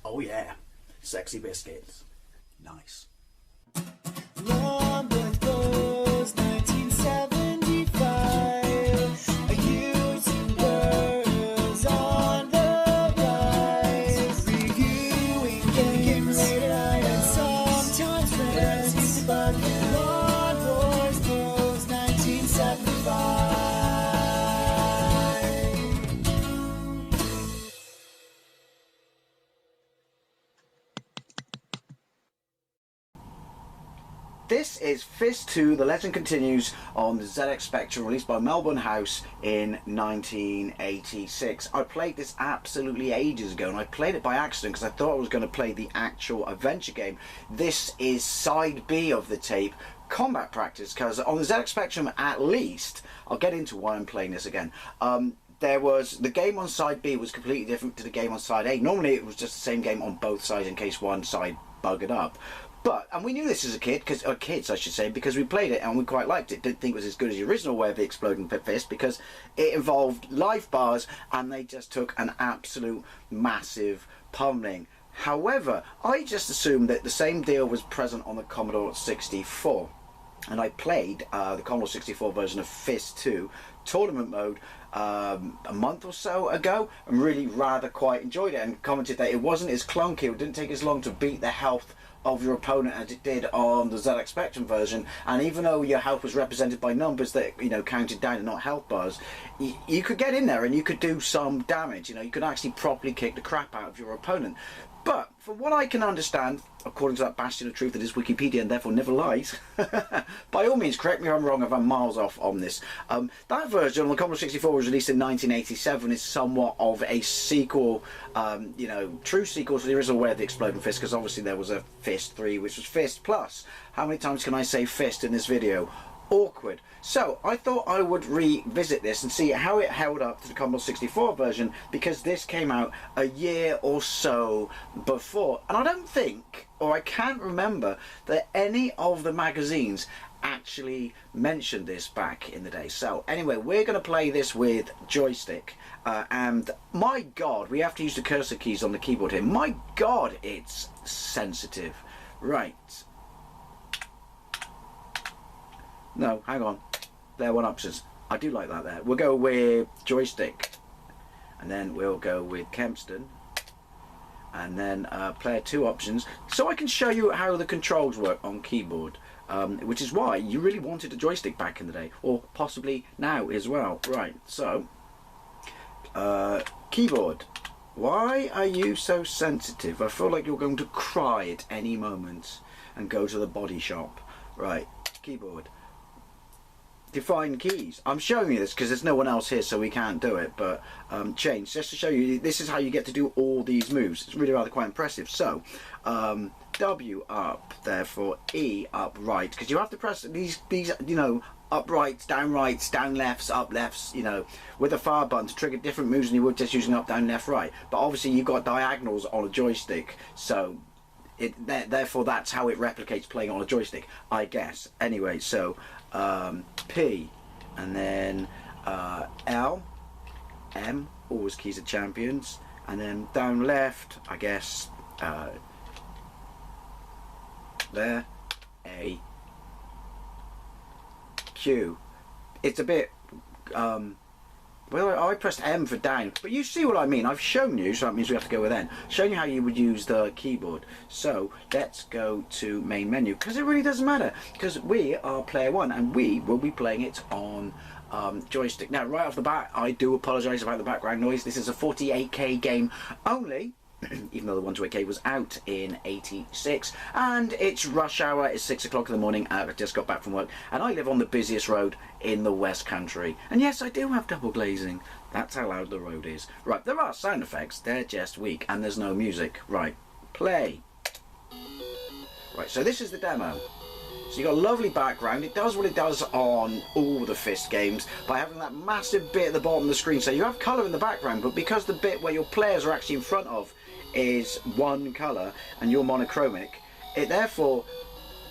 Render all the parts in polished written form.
Oh yeah, sexy biscuits. Nice. London Blues 1975. YouTubers on the rise. Reviewing games late at night and sometimes friends. But Lawn Boys Blues 1975. This is Fist 2, The Legend Continues, on the ZX Spectrum, released by Melbourne House in 1986. I played this absolutely ages ago, and I played it by accident because I thought I was going to play the actual adventure game. This is side B of the tape, Combat Practice, because on the ZX Spectrum at least, I'll get into why I'm playing this again, there was, the game on side B was completely different to the game on side A. Normally it was just the same game on both sides in case one side buggered up. But, and we knew this as a kid, kids I should say, because we played it and we quite liked it. Didn't think it was as good as the original way of the Exploding Fist, because it involved life bars and they just took an absolute massive pummeling. However, I just assumed that the same deal was present on the Commodore 64. And I played the Commodore 64 version of Fist 2 tournament mode a month or so ago, and really rather quite enjoyed it, and commented that it wasn't as clunky, it didn't take as long to beat the health of your opponent as it did on the ZX Spectrum version. And even though your health was represented by numbers that, you know, counted down and not health bars, you could get in there and you could do some damage. You know, you could actually properly kick the crap out of your opponent. But from what I can understand, according to that bastion of truth that is Wikipedia and therefore never lies, by all means, correct me if I'm wrong, if I'm miles off on this, that version on the Commodore 64 was released in 1987, is somewhat of a sequel, you know, true sequel to the original way of the Exploding Fist, because obviously there was a Fist 3, which was Fist Plus. How many times can I say Fist in this video? Awkward. So I thought I would revisit this and see how it held up to the Commodore 64 version, because this came out a year or so before, and I don't think, or I can't remember, that any of the magazines actually mentioned this back in the day. So anyway, we're going to play this with joystick, and my god, we have to use the cursor keys on the keyboard here. My god, it's sensitive. Right. No, hang on. There are one options. I do like that there. We'll go with joystick. And then we'll go with Kempston. And then player 2 options. So I can show you how the controls work on keyboard. Which is why you really wanted a joystick back in the day. Or possibly now as well. Right, so. Keyboard. Why are you so sensitive? I feel like you're going to cry at any moment. And go to the body shop. Right, keyboard. Define keys. I'm showing you this because there's no one else here, so we can't do it, but change, just to show you, this is how you get to do all these moves. It's really rather quite impressive. So W up, therefore E up right, because you have to press these you know, up rights, down lefts, up lefts, you know, with a fire button to trigger different moves than you would just using up, down, left, right. But obviously you've got diagonals on a joystick, so therefore that's how it replicates playing on a joystick, I guess. Anyway, so P, and then L, M, always keys of champions, and then down left, I guess, there, A, Q. It's a bit, well, I pressed M for down, but you see what I mean. I've shown you, so that means we have to go with N. Shown you how you would use the keyboard. So let's go to main menu, because it really doesn't matter, because we are player 1 and we will be playing it on joystick. Now, right off the bat, I do apologise about the background noise. This is a 48K game only, even though the 128K was out in 86, and it's rush hour. It's 6 o'clock in the morning. I just got back from work, and I live on the busiest road in the West Country. And yes, I do have double glazing. That's how loud the road is. Right, there are sound effects. They're just weak, and there's no music. Right, play. Right, so this is the demo. So you've got a lovely background. It does what it does on all the Fist games by having that massive bit at the bottom of the screen. So you have colour in the background, but because the bit where your players are actually in front of is one colour and you're monochromic, it therefore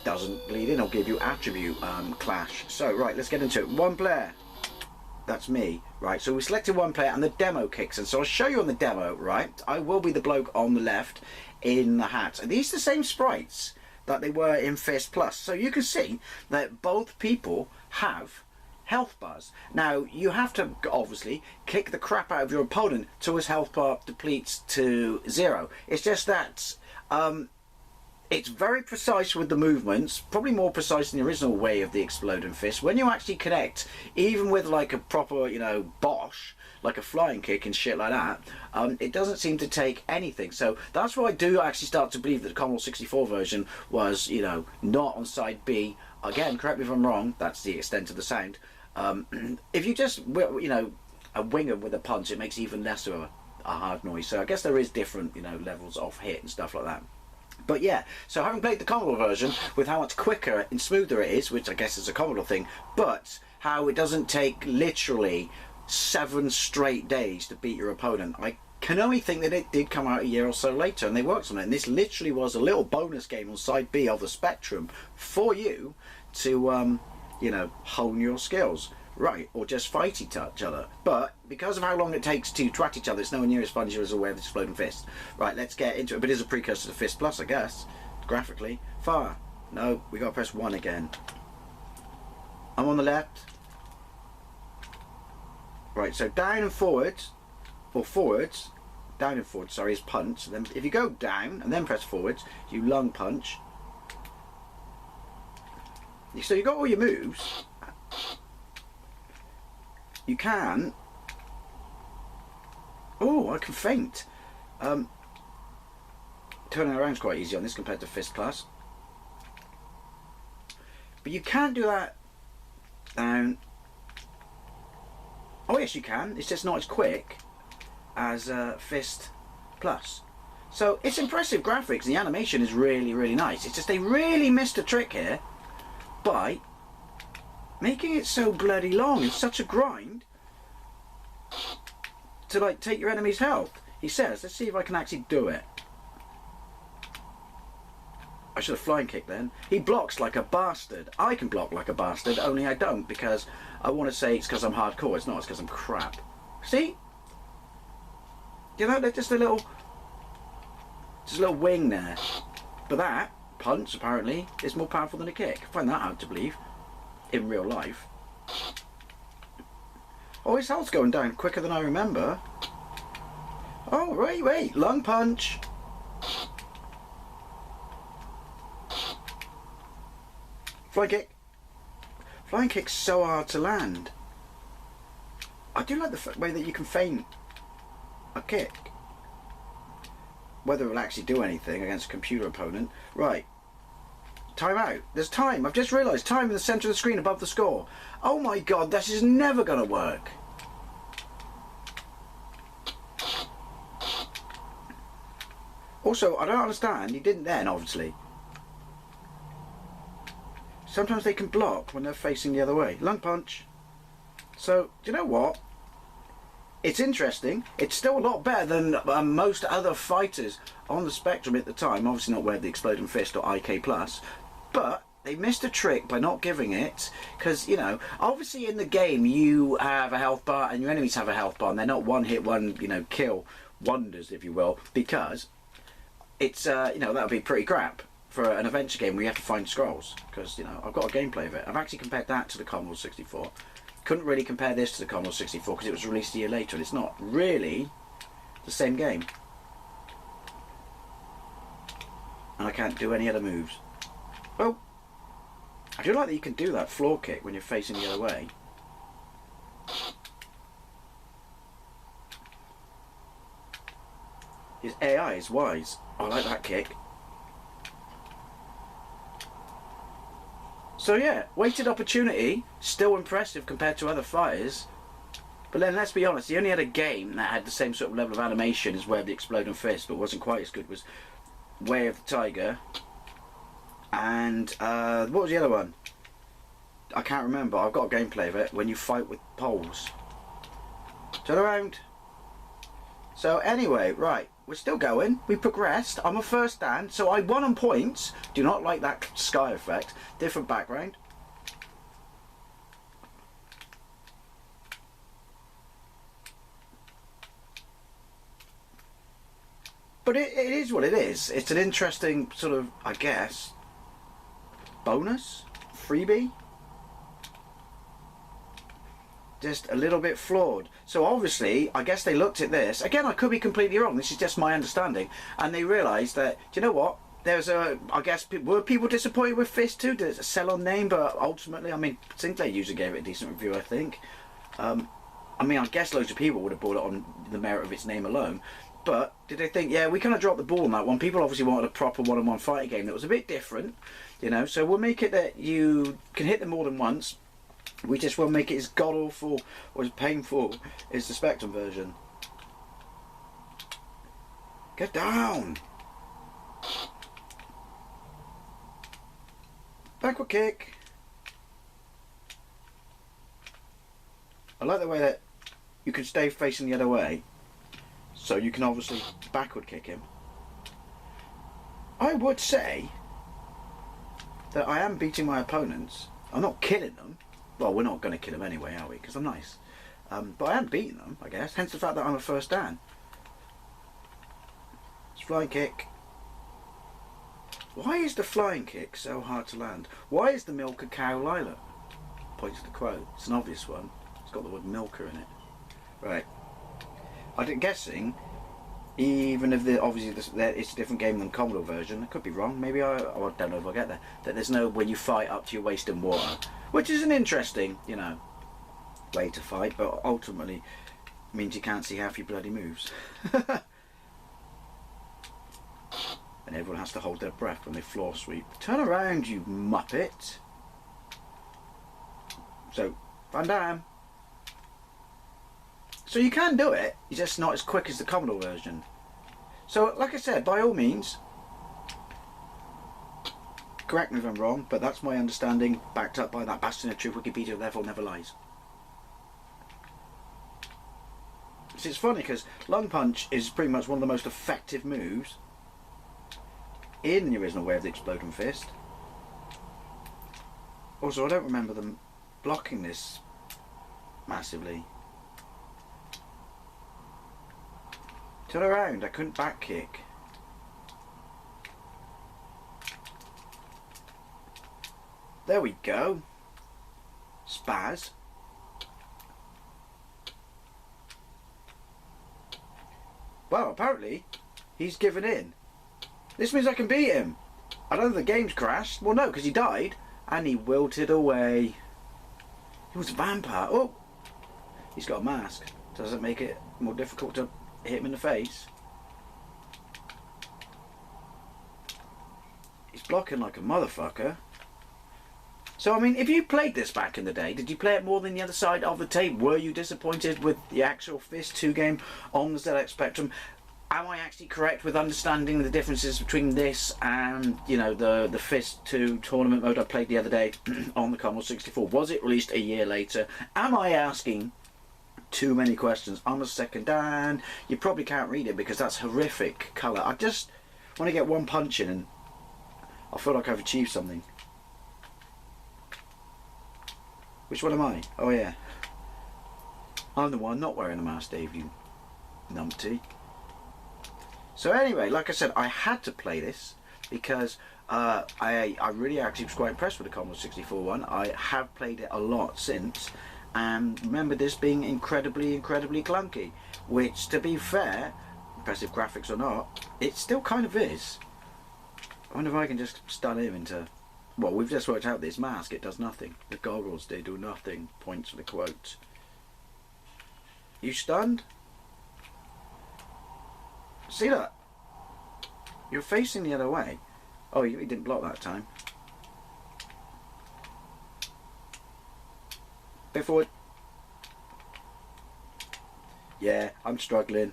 doesn't bleed in or give you attribute clash. So right, let's get into it. One player. That's me, right? So we selected one player and the demo kicks in. So I'll show you on the demo, right? I will be the bloke on the left in the hat. And these are the same sprites that they were in Fist Plus. So you can see that both people have health bars. Now, you have to obviously kick the crap out of your opponent till his health bar depletes to 0. It's just that it's very precise with the movements, probably more precise than the original way of the Exploding Fist. When you actually connect, even with like a proper, you know, Bosch, like a flying kick and shit like that, it doesn't seem to take anything. So that's why I do actually start to believe that the Commodore 64 version was, you know, not on side B. Again, correct me if I'm wrong, that's the extent of the sound. If you just, you know, a winger with a punch, it makes even less of a hard noise. So I guess there is different, you know, levels of hit and stuff like that. But yeah, so having played the Commodore version with how much quicker and smoother it is, which I guess is a Commodore thing, but how it doesn't take literally 7 straight days to beat your opponent, I can only think that it did come out a year or so later and they worked on it. And this literally was a little bonus game on side B of the Spectrum for you to, you know, hone your skills. Right, or just fight each other. But because of how long it takes to twat each other, it's nowhere near as fun as you're aware of the Exploding Fist. Right, let's get into it. But it is a precursor to Fist Plus, I guess. Graphically. Fire. No, we gotta press 1 again. I'm on the left. Right, so down and forwards, or forwards, down and forwards, sorry, is punch. And then if you go down and then press forwards, you lung punch. So you got all your moves. You can. Oh, I can feint. Turning around is quite easy on this compared to Fist Plus. But you can't do that down. Oh yes, you can. It's just not as quick as Fist Plus. So it's impressive graphics. The animation is really, really nice. It's just they really missed a trick here by making it so bloody long. It's such a grind to like take your enemy's health. He says, let's see if I can actually do it. I should have flying kicked then. He blocks like a bastard. I can block like a bastard, only I don't because I want to say it's because I'm hardcore. It's not, it's because I'm crap. See? You know, they're just a little wing there. But that punch apparently is more powerful than a kick. I find that hard to believe in real life. Oh, his health's going down quicker than I remember. Oh, wait, lung punch. Flying kick. Flying kick's so hard to land. I do like the way that you can feint a kick. Whether it will actually do anything against a computer opponent. Right. Time out. There's time. I've just realised time in the centre of the screen above the score. Oh my god, this is never going to work. Also, I don't understand. You didn't then, obviously. Sometimes they can block when they're facing the other way. Lung punch. So, do you know what? It's interesting. It's still a lot better than most other fighters on the Spectrum at the time. Obviously not with the Exploding Fist or IK+. But they missed a trick by not giving it. Because, you know, obviously in the game you have a health bar and your enemies have a health bar. And they're not one hit, one, you know, kill wonders, if you will. Because it's, you know, that would be pretty crap for an adventure game where you have to find scrolls. Because, you know, I've got a gameplay of it. I've actually compared that to the Commodore 64. Couldn't really compare this to the Commodore 64 because it was released a year later and it's not really the same game. And I can't do any other moves. Oh, I do like that you can do that floor kick when you're facing the other way. His AI is wise. I like that kick. So yeah, weighted opportunity, still impressive compared to other fighters. But then let's be honest, he only had a game that had the same sort of level of animation as Way of the Exploding Fist, but wasn't quite as good, was Way of the Tiger. And what was the other one? I can't remember. I've got a gameplay of it when you fight with poles. Turn around. So anyway, right, we're still going. We progressed. I'm a first dan, so I won on points. Do not like that sky effect. Different background. But it is what it is. It's an interesting sort of, I guess, bonus? Freebie? Just a little bit flawed. So obviously, I guess they looked at this. Again, I could be completely wrong. This is just my understanding. And they realised that, do you know what? There's a, I guess, were people disappointed with Fist 2? Did it sell on name? But ultimately, I mean, Sinclair user gave it a decent review, I think. I mean, I guess loads of people would have bought it on the merit of its name alone. But did they think, yeah, we kind of dropped the ball on that one. People obviously wanted a proper one-on-one fighting game that was a bit different, you know. So we'll make it that you can hit them more than once. We just won't make it as god-awful or as painful as the Spectrum version. Get down! Backward kick. I like the way that you can stay facing the other way, so you can obviously backward kick him. I would say that I am beating my opponents. I'm not killing them. Well, we're not going to kill them anyway, are we? Because I'm nice. But I am beating them, I guess. Hence the fact that I'm a first dan. It's flying kick. Why is the flying kick so hard to land? Why is the milk a cow lilac? Points to the quote. It's an obvious one. It's got the word milker in it. Right. I'm guessing, even if obviously it's a different game than Commodore version, I could be wrong. Maybe I don't know if I'll get there. That there's no when you fight up to your waist in water, which is an interesting, you know, way to fight, but ultimately means you can't see half your bloody moves. And everyone has to hold their breath when they floor sweep. Turn around, you muppet. So, Van Damme. So you can do it, you're just not as quick as the Commodore version. So, like I said, by all means, correct me if I'm wrong, but that's my understanding, backed up by that Bastion of Truth Wikipedia, therefore never lies. It's funny because Lung Punch is pretty much one of the most effective moves in the original Way of the Exploding Fist. Also, I don't remember them blocking this massively. Turn around, I couldn't back kick. There we go. Spaz. Well, apparently, he's given in. This means I can beat him. I don't know if the game's crashed. Well, no, because he died. And he wilted away. He was a vampire. Oh! He's got a mask. Does it make it more difficult to hit him in the face? He's blocking like a motherfucker. So, I mean, if you played this back in the day, did you play it more than the other side of the tape? Were you disappointed with the actual Fist 2 game on the ZX Spectrum? Am I actually correct with understanding the differences between this and, you know, the Fist 2 tournament mode I played the other day on the Commodore 64? Was it released a year later? Am I asking too many questions? I'm a second dan. You probably can't read it because that's horrific colour. I just want to get one punch in and I feel like I've achieved something. Which one am I? Oh yeah. I'm the one not wearing a mask, Dave, you numpty. So anyway, like I said, I had to play this because I really actually was quite impressed with the Commodore 64 one. I have played it a lot since and remember this being incredibly clunky, which, to be fair, impressive graphics or not, it still kind of is. I wonder if I can just stun him into... Well, we've just worked out this mask, it does nothing. The goggles, they do nothing. Points for the quote. You stunned? See that? You're facing the other way. Oh, he didn't block that time. Bit forward. Yeah, I'm struggling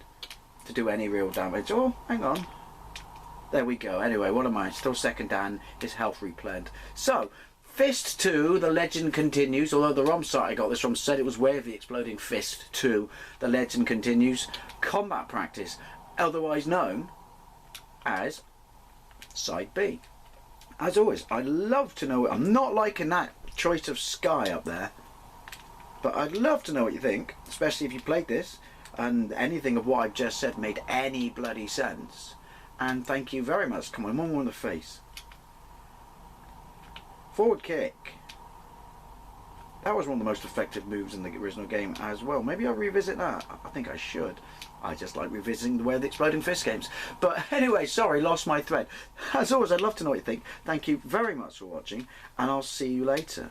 to do any real damage. Oh, hang on. There we go. Anyway, what am I? Still second dan. His health replenished. So, Fist 2, the legend continues. Although the ROM site I got this from said it was Way of the Exploding Fist 2, the legend continues. Combat practice, otherwise known as Side B. As always, I'd love to know. I'm not liking that choice of sky up there, but I'd love to know what you think, especially if you played this and anything of what I've just said made any bloody sense. And thank you very much. Come on, one more in the face. Forward kick. That was one of the most effective moves in the original game as well. Maybe I'll revisit that. I think I should. I just like revisiting the Way of the Exploding Fist games. But anyway, sorry, lost my thread. As always, I'd love to know what you think. Thank you very much for watching, and I'll see you later.